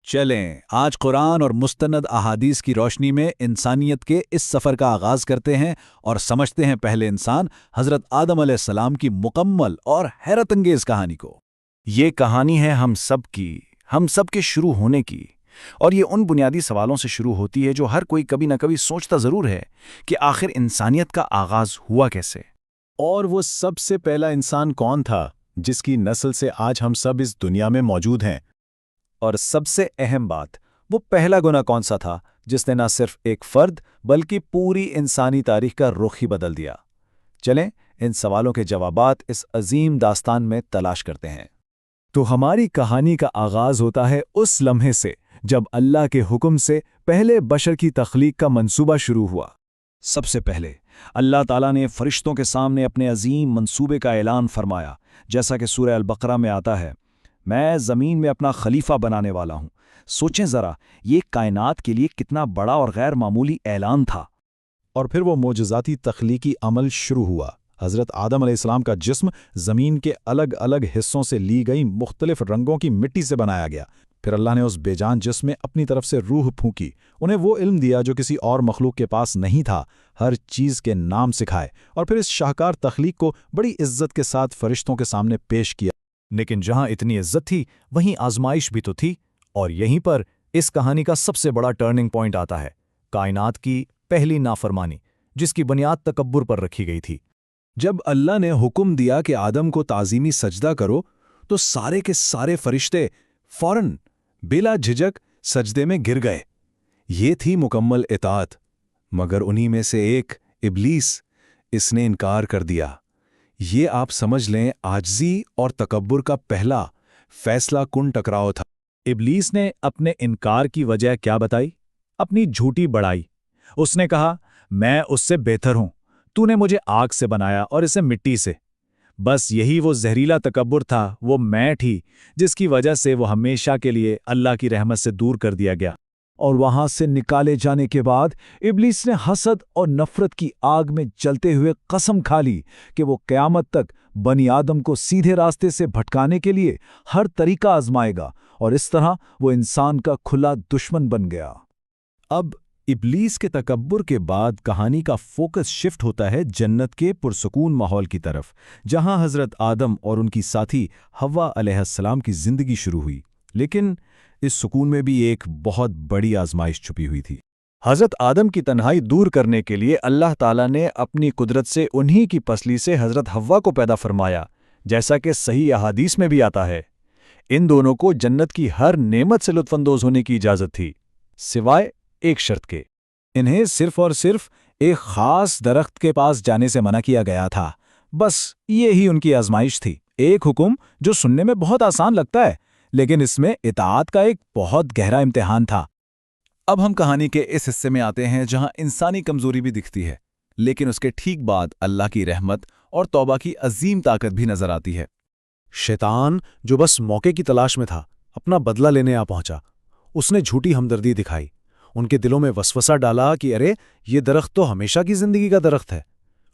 چلیں آج قرآن اور مستند احادیث کی روشنی میں انسانیت کے اس سفر کا آغاز کرتے ہیں اور سمجھتے ہیں پہلے انسان حضرت آدم علیہ السلام کی مکمل اور حیرت انگیز کہانی کو۔ یہ کہانی ہے ہم سب کے شروع ہونے کی، اور یہ ان بنیادی سوالوں سے شروع ہوتی ہے جو ہر کوئی کبھی نہ کبھی سوچتا ضرور ہے کہ آخر انسانیت کا آغاز ہوا کیسے؟ اور وہ سب سے پہلا انسان کون تھا جس کی نسل سے آج ہم سب اس دنیا میں موجود ہیں؟ اور سب سے اہم بات، وہ پہلا گناہ کون سا تھا جس نے نہ صرف ایک فرد بلکہ پوری انسانی تاریخ کا رخ ہی بدل دیا؟ چلیں ان سوالوں کے جوابات اس عظیم داستان میں تلاش کرتے ہیں۔ تو ہماری کہانی کا آغاز ہوتا ہے اس لمحے سے جب اللہ کے حکم سے پہلے بشر کی تخلیق کا منصوبہ شروع ہوا۔ سب سے پہلے اللہ تعالیٰ نے فرشتوں کے سامنے اپنے عظیم منصوبے کا اعلان فرمایا، جیسا کہ سورہ البقرہ میں آتا ہے، میں زمین میں اپنا خلیفہ بنانے والا ہوں۔ سوچیں ذرا، یہ کائنات کے لیے کتنا بڑا اور غیر معمولی اعلان تھا۔ اور پھر وہ معجزاتی تخلیقی عمل شروع ہوا۔ حضرت آدم علیہ السلام کا جسم زمین کے الگ الگ حصوں سے لی گئی مختلف رنگوں کی مٹی سے بنایا گیا۔ پھر اللہ نے اس بے جان جسم میں اپنی طرف سے روح پھونکی، انہیں وہ علم دیا جو کسی اور مخلوق کے پاس نہیں تھا، ہر چیز کے نام سکھائے، اور پھر اس شاہکار تخلیق کو بڑی عزت کے ساتھ فرشتوں کے سامنے پیش کیا۔ لیکن جہاں اتنی عزت تھی وہیں آزمائش بھی تو تھی، اور یہیں پر اس کہانی کا سب سے بڑا ٹرننگ پوائنٹ آتا ہے، کائنات کی پہلی نافرمانی جس کی بنیاد تکبر پر رکھی گئی تھی۔ جب اللہ نے حکم دیا کہ آدم کو تعظیمی سجدہ کرو تو سارے کے سارے فرشتے فوراً بلا جھجک سجدے میں گر گئے۔ یہ تھی مکمل اطاعت، مگر انہی میں سے ایک ابلیس، اس نے انکار کر دیا۔ یہ آپ سمجھ لیں عاجزی اور تکبر کا پہلا فیصلہ کن ٹکراؤ تھا۔ ابلیس نے اپنے انکار کی وجہ کیا بتائی؟ اپنی جھوٹی بڑائی۔ اس نے کہا، میں اس سے بہتر ہوں، تو نے مجھے آگ سے بنایا اور اسے مٹی سے۔ بس یہی وہ زہریلا تکبر تھا، وہ میں تھی جس کی وجہ سے وہ ہمیشہ کے لیے اللہ کی رحمت سے دور کر دیا گیا۔ اور وہاں سے نکالے جانے کے بعد ابلیس نے حسد اور نفرت کی آگ میں جلتے ہوئے قسم کھا لی کہ وہ قیامت تک بنی آدم کو سیدھے راستے سے بھٹکانے کے لیے ہر طریقہ آزمائے گا، اور اس طرح وہ انسان کا کھلا دشمن بن گیا۔ اب ابلیس کے تکبر کے بعد کہانی کا فوکس شفٹ ہوتا ہے جنت کے پرسکون ماحول کی طرف، جہاں حضرت آدم اور ان کی ساتھی حوا علیہ السلام کی زندگی شروع ہوئی۔ لیکن اس سکون میں بھی ایک بہت بڑی آزمائش چھپی ہوئی تھی۔ حضرت آدم کی تنہائی دور کرنے کے لیے اللہ تعالیٰ نے اپنی قدرت سے انہی کی پسلی سے حضرت حوا کو پیدا فرمایا، جیسا کہ صحیح احادیث میں بھی آتا ہے۔ ان دونوں کو جنت کی ہر نعمت سے لطف اندوز ہونے کی اجازت تھی، سوائے ایک شرط کے۔ انہیں صرف اور صرف ایک خاص درخت کے پاس جانے سے منع کیا گیا تھا، بس یہی ان کی آزمائش تھی۔ ایک حکم جو سننے میں بہت آسان لگتا ہے، لیکن اس میں اطاعت کا ایک بہت گہرا امتحان تھا۔ اب ہم کہانی کے اس حصے میں آتے ہیں جہاں انسانی کمزوری بھی دکھتی ہے، لیکن اس کے ٹھیک بعد اللہ کی رحمت اور توبہ کی عظیم طاقت بھی نظر آتی ہے۔ شیطان جو بس موقع کی تلاش میں تھا، اپنا بدلہ لینے آ پہنچا۔ اس نے جھوٹی ہمدردی دکھائی، ان کے دلوں میں وسوسہ ڈالا کہ ارے یہ درخت تو ہمیشہ کی زندگی کا درخت ہے،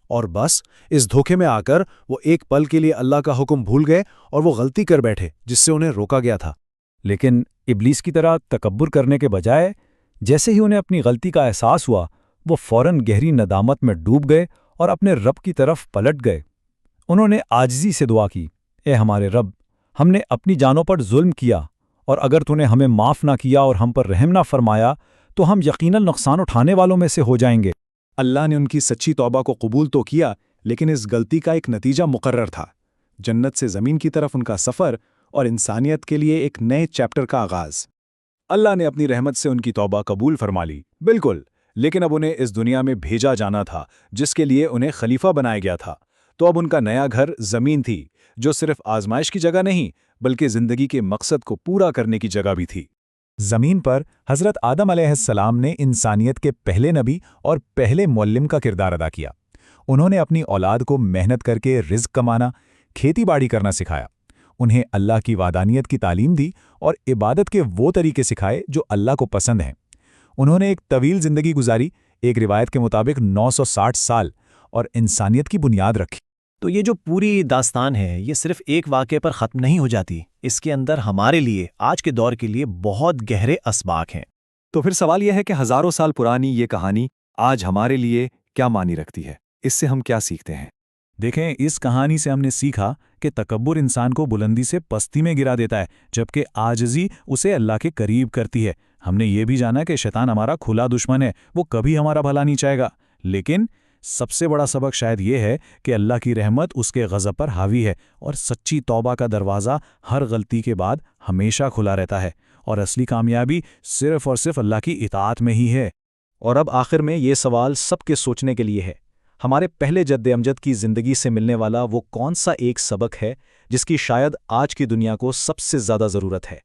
اور بس اس دھوکے میں آ کر وہ ایک پل کے لیے اللہ کا حکم بھول گئے اور وہ غلطی کر بیٹھے جس سے انہیں روکا گیا تھا۔ لیکن ابلیس کی طرح تکبر کرنے کے بجائے جیسے ہی انہیں اپنی غلطی کا احساس ہوا، وہ فوراً گہری ندامت میں ڈوب گئے اور اپنے رب کی طرف پلٹ گئے۔ انہوں نے عاجزی سے دعا کی، اے ہمارے رب، ہم نے اپنی جانوں پر ظلم کیا، اور اگر تو نے ہمیں معاف نہ کیا اور ہم پر رحم نہ فرمایا تو ہم یقیناً نقصان اٹھانے والوں میں سے ہو جائیں گے۔ اللہ نے ان کی سچی توبہ کو قبول تو کیا، لیکن اس غلطی کا ایک نتیجہ مقرر تھا، جنت سے زمین کی طرف ان کا سفر اور انسانیت کے لیے ایک نئے چیپٹر کا آغاز۔ اللہ نے اپنی رحمت سے ان کی توبہ قبول فرما لی، بالکل، لیکن اب انہیں اس دنیا میں بھیجا جانا تھا جس کے لیے انہیں خلیفہ بنایا گیا تھا۔ تو اب ان کا نیا گھر زمین تھی، جو صرف آزمائش کی جگہ نہیں بلکہ زندگی کے مقصد کو پورا کرنے کی جگہ بھی تھی۔ زمین پر حضرت آدم علیہ السلام نے انسانیت کے پہلے نبی اور پہلے معلم کا کردار ادا کیا۔ انہوں نے اپنی اولاد کو محنت کر کے رزق کمانا، کھیتی باڑی کرنا سکھایا، انہیں اللہ کی وحدانیت کی تعلیم دی اور عبادت کے وہ طریقے سکھائے جو اللہ کو پسند ہیں۔ انہوں نے ایک طویل زندگی گزاری، ایک روایت کے مطابق 960 سال، اور انسانیت کی بنیاد رکھی۔ تو یہ جو پوری داستان ہے یہ صرف ایک واقعے پر ختم نہیں ہو جاتی، اس کے اندر ہمارے لیے آج کے دور کے لیے بہت گہرے اسباق ہیں۔ تو پھر سوال یہ ہے کہ ہزاروں سال پرانی یہ کہانی آج ہمارے لیے کیا معنی رکھتی ہے؟ اس سے ہم کیا سیکھتے ہیں؟ دیکھیں، اس کہانی سے ہم نے سیکھا کہ تکبر انسان کو بلندی سے پستی میں گرا دیتا ہے، جبکہ عاجزی اسے اللہ کے قریب کرتی ہے۔ ہم نے یہ بھی جانا کہ شیطان ہمارا کھلا دشمن ہے، وہ کبھی ہمارا بھلا نہیں چاہے گا، لیکن سب سے بڑا سبق شاید یہ ہے کہ اللہ کی رحمت اس کے غضب پر حاوی ہے، اور سچی توبہ کا دروازہ ہر غلطی کے بعد ہمیشہ کھلا رہتا ہے، اور اصلی کامیابی صرف اور صرف اللہ کی اطاعت میں ہی ہے۔ اور اب آخر میں یہ سوال سب کے سوچنے کے لیے ہے، ہمارے پہلے جد امجد کی زندگی سے ملنے والا وہ کون سا ایک سبق ہے جس کی شاید آج کی دنیا کو سب سے زیادہ ضرورت ہے؟